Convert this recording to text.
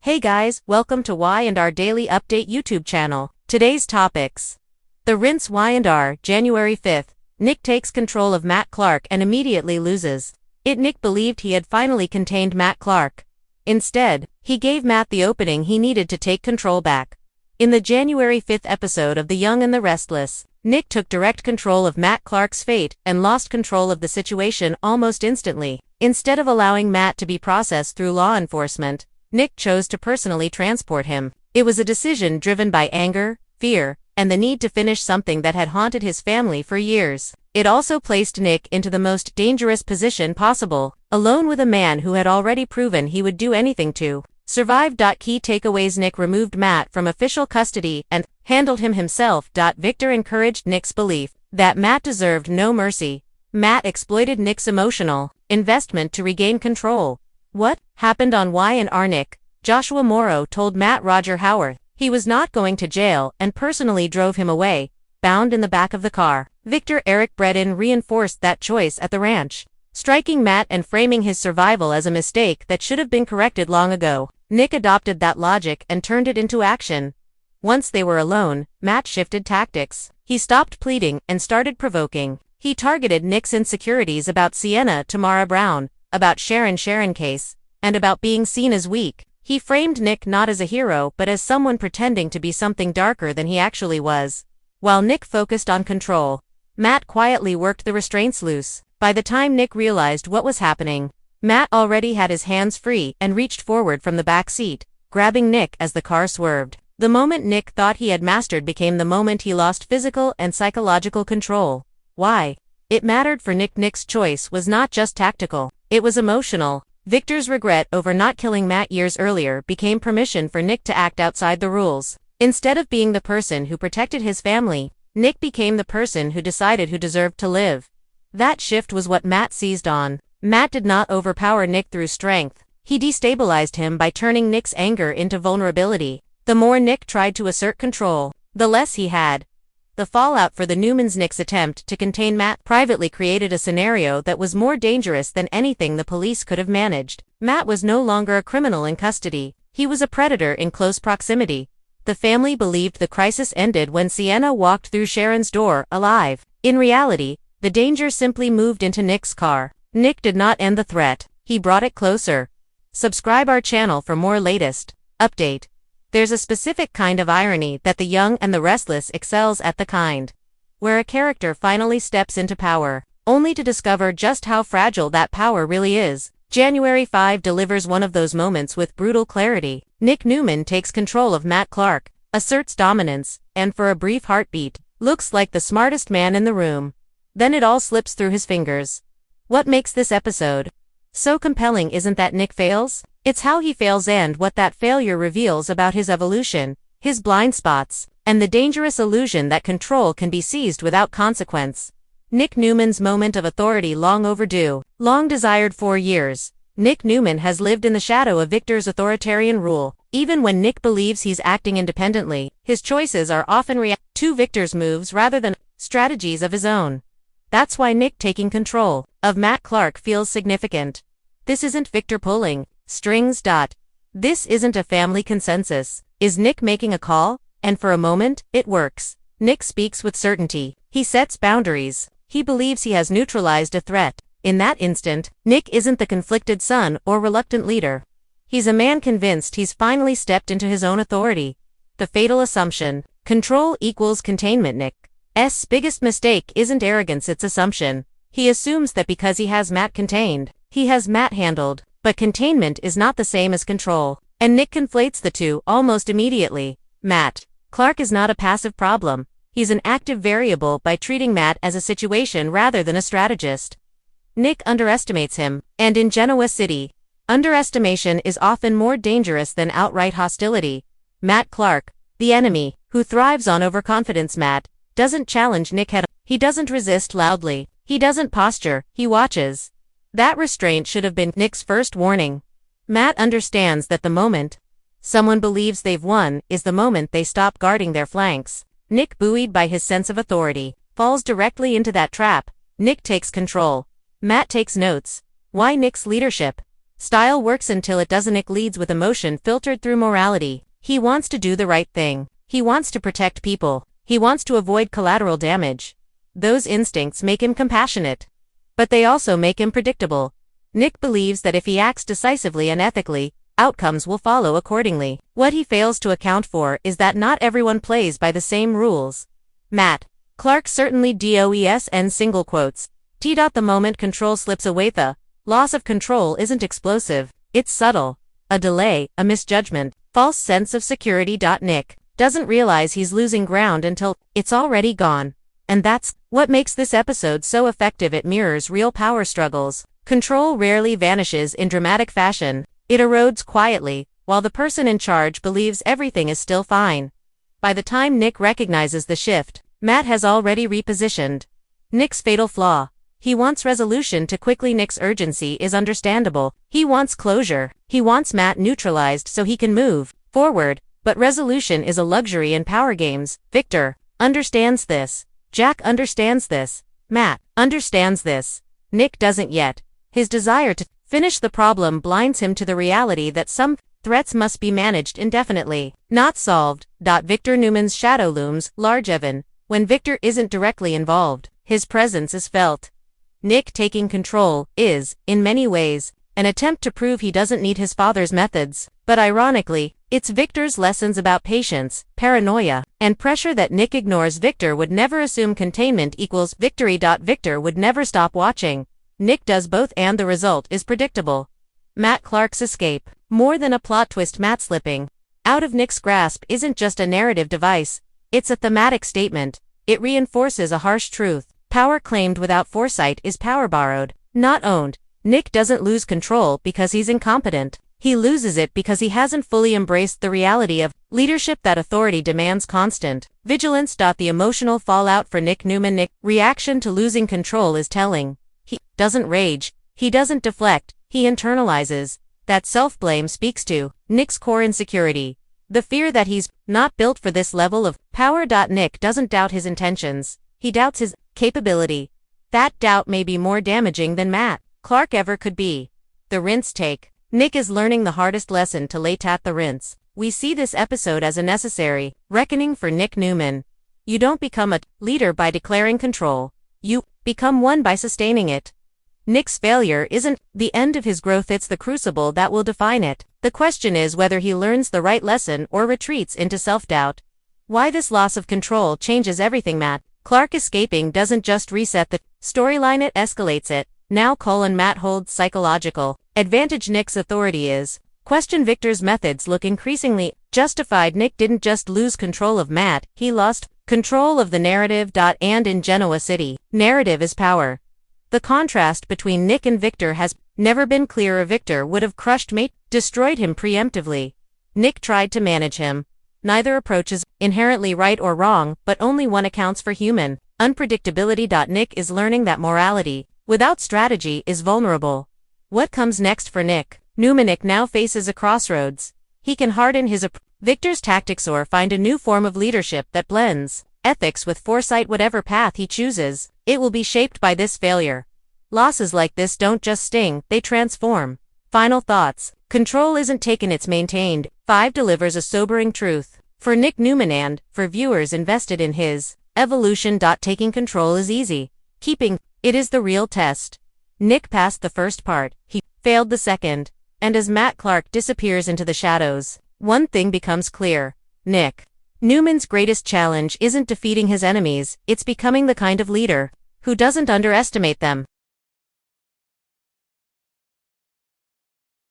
Hey guys, welcome to Y&R Daily Update YouTube channel. Today's topics. The rinse Y&R, January 5th. Nick takes control of Matt Clark and immediately loses. Nick believed he had finally contained Matt Clark. Instead, he gave Matt the opening he needed to take control back. In the January 5th episode of The Young and the Restless, Nick took direct control of Matt Clark's fate and lost control of the situation almost instantly. Instead of allowing Matt to be processed through law enforcement, Nick chose to personally transport him. It was a decision driven by anger, fear, and the need to finish something that had haunted his family for years. It also placed Nick into the most dangerous position possible, alone with a man who had already proven he would do anything to survive. Key takeaways: Nick removed Matt from official custody and handled him himself. Victor encouraged Nick's belief that Matt deserved no mercy. Matt exploited Nick's emotional investment to regain control. What happened on Y&R? Nick Joshua Morrow told Matt Roger Howarth he was not going to jail and personally drove him away, bound in the back of the car. Victor Eric Bredin reinforced that choice at the ranch, striking Matt and framing his survival as a mistake that should have been corrected long ago. Nick adopted that logic and turned it into action. Once they were alone, Matt shifted tactics. He stopped pleading and started provoking. He targeted Nick's insecurities about Sienna Tamara Brown, about Sharon case, and about being seen as weak. He framed Nick not as a hero but as someone pretending to be something darker than he actually was. While Nick focused on control, Matt quietly worked the restraints loose. By the time Nick realized what was happening, Matt already had his hands free and reached forward from the back seat, grabbing Nick as the car swerved. The moment Nick thought he had mastered became the moment he lost physical and psychological control. Why? It mattered for Nick. Nick's choice was not just tactical, it was emotional. Victor's regret over not killing Matt years earlier became permission for Nick to act outside the rules. Instead of being the person who protected his family, Nick became the person who decided who deserved to live. That shift was what Matt seized on. Matt did not overpower Nick through strength. He destabilized him by turning Nick's anger into vulnerability. The more Nick tried to assert control, the less he had. The fallout for the Newmans. Nick's attempt to contain Matt privately created a scenario that was more dangerous than anything the police could have managed. Matt was no longer a criminal in custody. He was a predator in close proximity. The family believed the crisis ended when Sienna walked through Sharon's door, alive. In reality, the danger simply moved into Nick's car. Nick did not end the threat, he brought it closer. Subscribe our channel for more latest update. There's a specific kind of irony that The Young and the Restless excels at, the kind where a character finally steps into power, only to discover just how fragile that power really is. January 5 delivers one of those moments with brutal clarity. Nick Newman takes control of Matt Clark, asserts dominance, and for a brief heartbeat, looks like the smartest man in the room. Then it all slips through his fingers. What makes this episode so compelling isn't that Nick fails, it's how he fails and what that failure reveals about his evolution, his blind spots, and the dangerous illusion that control can be seized without consequence. Nick Newman's moment of authority, long overdue, long desired. For years, Nick Newman has lived in the shadow of Victor's authoritarian rule. Even when Nick believes he's acting independently, his choices are often react to Victor's moves rather than strategies of his own. That's why Nick taking control of Matt Clark feels significant. This isn't Victor pulling strings. This isn't a family consensus. Is Nick making a call? And for a moment, it works. Nick speaks with certainty. He sets boundaries. He believes he has neutralized a threat. In that instant, Nick isn't the conflicted son or reluctant leader. He's a man convinced he's finally stepped into his own authority. The fatal assumption: control equals containment. Nick's biggest mistake isn't arrogance, it's assumption. He assumes that because he has Matt contained, he has Matt handled. But containment is not the same as control, and Nick conflates the two almost immediately. Matt Clark is not a passive problem. He's an active variable by treating Matt as a situation rather than a strategist. Nick underestimates him, and in Genoa City, underestimation is often more dangerous than outright hostility. Matt Clark, the enemy, who thrives on overconfidence. Matt doesn't challenge Nick head-on. He doesn't resist loudly. He doesn't posture, he watches. That restraint should have been Nick's first warning. Matt understands that the moment someone believes they've won is the moment they stop guarding their flanks. Nick, buoyed by his sense of authority, falls directly into that trap. Nick takes control. Matt takes notes. Why Nick's leadership Style works until it doesn't. Nick leads with emotion filtered through morality. He wants to do the right thing. He wants to protect people. He wants to avoid collateral damage. Those instincts make him compassionate. But they also make him predictable. Nick believes that if he acts decisively and ethically, outcomes will follow accordingly. What he fails to account for is that not everyone plays by the same rules. Matt Clark certainly does and single quotes. The moment control slips away, the loss of control isn't explosive, it's subtle. A delay, a misjudgment, false sense of security. Nick doesn't realize he's losing ground until it's already gone. And that's what makes this episode so effective. It mirrors real power struggles. Control rarely vanishes in dramatic fashion. It erodes quietly, while the person in charge believes everything is still fine. By the time Nick recognizes the shift, Matt has already repositioned. Nick's fatal flaw. He wants resolution too quickly. Nick's urgency is understandable. He wants closure. He wants Matt neutralized so he can move forward. But resolution is a luxury in power games. Victor understands this. Jack understands this. Matt understands this. Nick doesn't yet. His desire to finish the problem blinds him to the reality that some threats must be managed indefinitely, not solved. Victor Newman's shadow looms large even when Victor isn't directly involved. His presence is felt. Nick taking control is, in many ways, an attempt to prove he doesn't need his father's methods. But ironically, it's Victor's lessons about patience, paranoia, and pressure that Nick ignores. Victor would never assume containment equals victory. Victor would never stop watching. Nick does both, and the result is predictable. Matt Clark's escape. More than a plot twist, Matt slipping out of Nick's grasp isn't just a narrative device, it's a thematic statement. It reinforces a harsh truth. Power claimed without foresight is power borrowed, not owned. Nick doesn't lose control because he's incompetent. He loses it because he hasn't fully embraced the reality of leadership. That authority demands constant vigilance. The emotional fallout for Nick Newman. Nick's reaction to losing control is telling. He doesn't rage. He doesn't deflect. He internalizes. That self-blame speaks to Nick's core insecurity. The fear that he's not built for this level of power. Nick doesn't doubt his intentions. He doubts his capability. That doubt may be more damaging than Matt Clark ever could be. The rinse take. Nick is learning the hardest lesson too late. The rinse. We see this episode as a necessary reckoning for Nick Newman. You don't become a leader by declaring control. You become one by sustaining it. Nick's failure isn't the end of his growth, it's the crucible that will define it. The question is whether he learns the right lesson or retreats into self-doubt. Why this loss of control changes everything. Matt Clark escaping doesn't just reset the storyline, it escalates it. Now Matt holds psychological advantage. Nick's authority is question. Victor's methods look increasingly justified. Nick didn't just lose control of Matt, he lost control of the narrative. And in Genoa City, narrative is power. The contrast between Nick and Victor has never been clearer. Victor would have crushed Matt, destroyed him preemptively. Nick tried to manage him. Neither approach is inherently right or wrong, but only one accounts for human unpredictability. Nick is learning that morality without strategy is vulnerable. What comes next for Nick Newman? Nick now faces a crossroads. He can harden his Victor's tactics or find a new form of leadership that blends ethics with foresight. Whatever path he chooses, it will be shaped by this failure. Losses like this don't just sting, they transform. Final thoughts. Control isn't taken, it's maintained. 5 delivers a sobering truth for Nick Newman and for viewers invested in his evolution. Taking control is easy. Keeping it is the real test. Nick passed the first part, he failed the second. And as Matt Clark disappears into the shadows, one thing becomes clear. Nick Newman's greatest challenge isn't defeating his enemies, it's becoming the kind of leader who doesn't underestimate them.